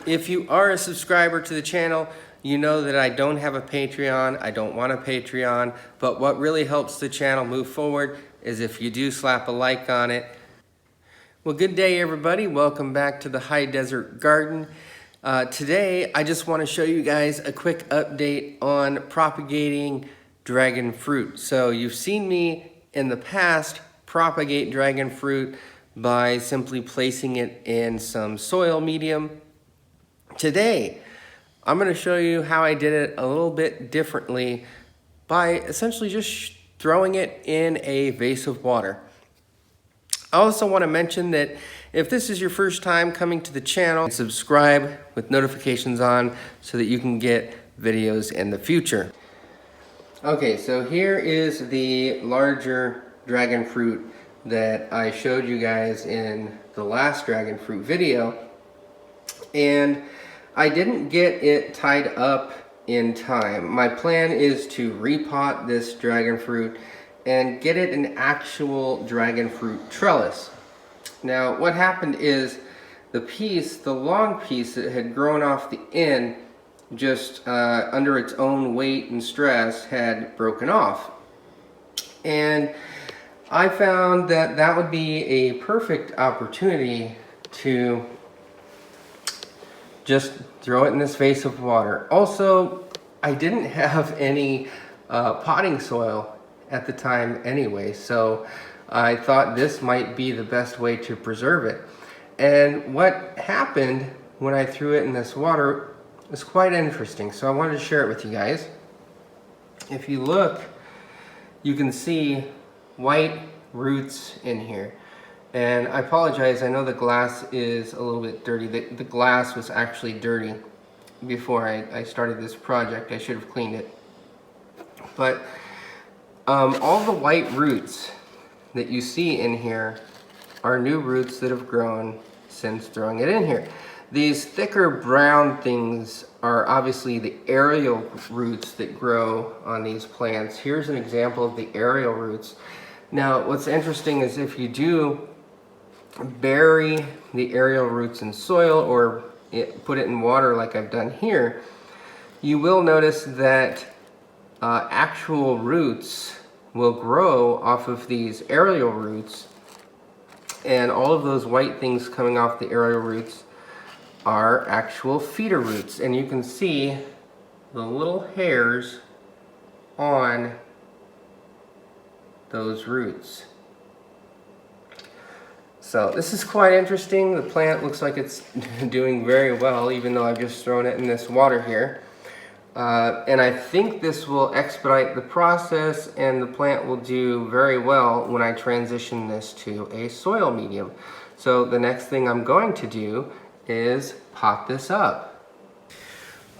If you are a subscriber to the channel, you know that I don't have a Patreon. I don't want a Patreon, but what really helps the channel move forward is if you do slap a like on it. Well, good day everybody. Welcome back to the High Desert Garden. Today, I just want to show you guys a quick update on propagating dragon fruit. So you've seen me in the past propagate dragon fruit by simply placing it in some soil medium. Today, I'm going to show you how I did it a little bit differently by essentially just throwing it in a vase of water. I also want to mention that if this is your first time coming to the channel, subscribe with notifications on so that you can get videos in the future. Okay, so here is the larger dragon fruit that I showed you guys in the last dragon fruit video. And I didn't get it tied up in time. My plan is to repot this dragon fruit and get it an actual dragon fruit trellis. Now what happened is the long piece that had grown off the end, just under its own weight and stress, had broken off. And I found that that would be a perfect opportunity to just throw it in this vase of water. Also, I didn't have any potting soil at the time anyway, so I thought this might be the best way to preserve it. And what happened when I threw it in this water was quite interesting, so I wanted to share it with you guys. If you look, you can see white roots in here. And I apologize, I know the glass is a little bit dirty. The glass was actually dirty before I started this project. I should have cleaned it. But all the white roots that you see in here are new roots that have grown since throwing it in here. These thicker brown things are obviously the aerial roots that grow on these plants. Here's an example of the aerial roots. Now, what's interesting is if you do bury the aerial roots in soil or put it in water like I've done here, you will notice that actual roots will grow off of these aerial roots, and all of those white things coming off the aerial roots are actual feeder roots, and you can see the little hairs on those roots. So this is quite interesting. The plant looks like it's doing very well, even though I've just thrown it in this water here. And I think this will expedite the process, and the plant will do very well when I transition this to a soil medium. So the next thing I'm going to do is pot this up.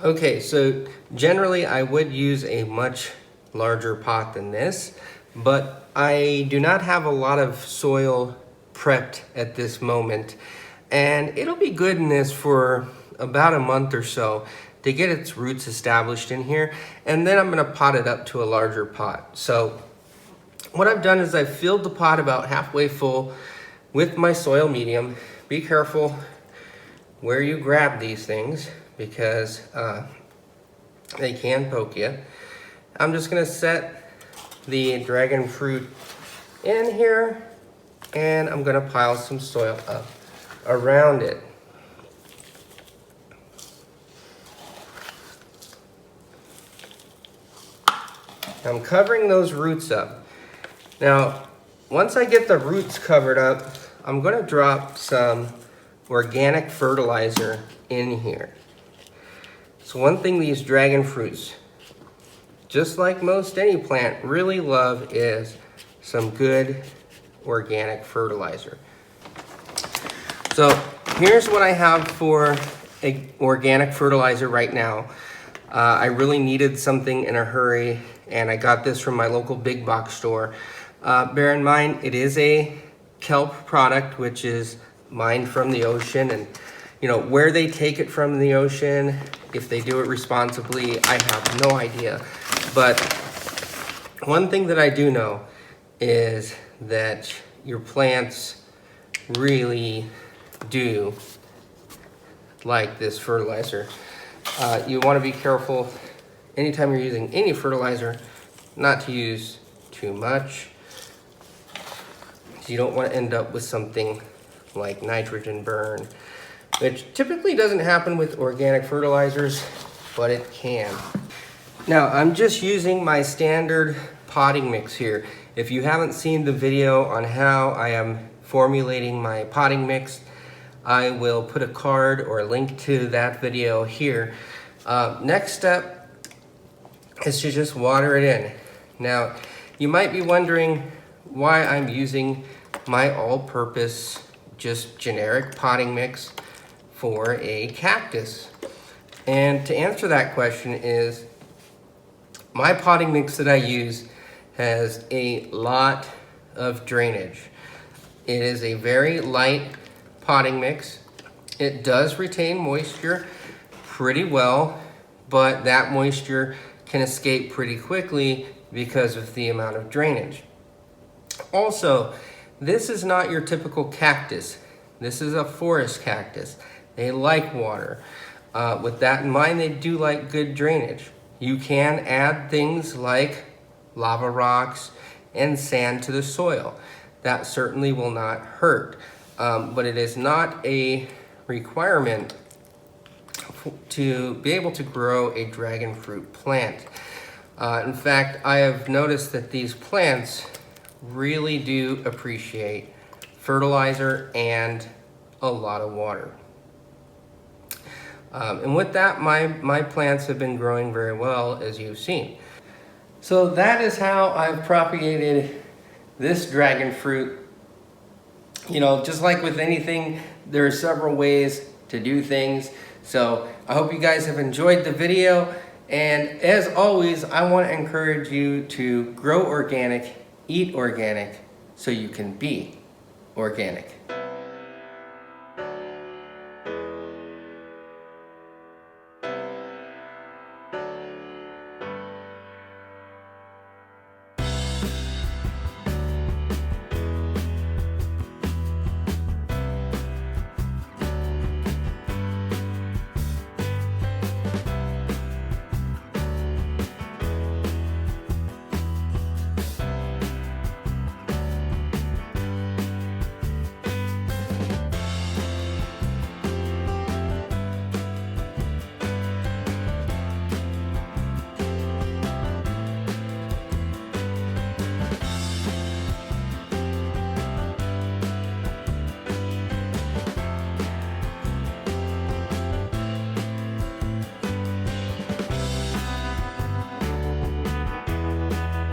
Okay, so generally I would use a much larger pot than this, but I do not have a lot of soil prepped at this moment, and it'll be good in this for about a month or so to get its roots established in here, and then I'm going to pot it up to a larger pot. So what I've done is I've filled the pot about halfway full with my soil medium. Be careful where you grab these things because they can poke you. I'm just going to set the dragon fruit in here, and I'm going to pile some soil up around it. I'm covering those roots up. Now, once I get the roots covered up, I'm going to drop some organic fertilizer in here. So one thing these dragon fruits, just like most any plant, really love is some good organic fertilizer. So here's what I have for organic fertilizer right now. I really needed something in a hurry, and I got this from my local big box store. Bear in mind, it is a kelp product, which is mined from the ocean, and you know where they take it from the ocean, if they do it responsibly, I have no idea. But one thing that I do know is that your plants really do like this fertilizer. You want to be careful anytime you're using any fertilizer not to use too much. You don't want to end up with something like nitrogen burn, which typically doesn't happen with organic fertilizers, but it can. Now, I'm just using my standard potting mix here. If you haven't seen the video on how I am formulating my potting mix, I will put a card or a link to that video here. Next step is to just water it in. Now, you might be wondering why I'm using my all-purpose, just generic potting mix for a cactus. And to answer that question is, my potting mix that I use has a lot of drainage. It is a very light potting mix. It does retain moisture pretty well, but that moisture can escape pretty quickly because of the amount of drainage. Also, this is not your typical cactus. This is a forest cactus. They like water. With that in mind, they do like good drainage. You can add things like lava rocks and sand to the soil. That certainly will not hurt, but it is not a requirement to be able to grow a dragon fruit plant. In fact, I have noticed that these plants really do appreciate fertilizer and a lot of water. And with that, my plants have been growing very well, as you've seen. So that is how I've propagated this dragon fruit. You know, just like with anything, there are several ways to do things. So I hope you guys have enjoyed the video. And as always, I want to encourage you to grow organic, eat organic, so you can be organic.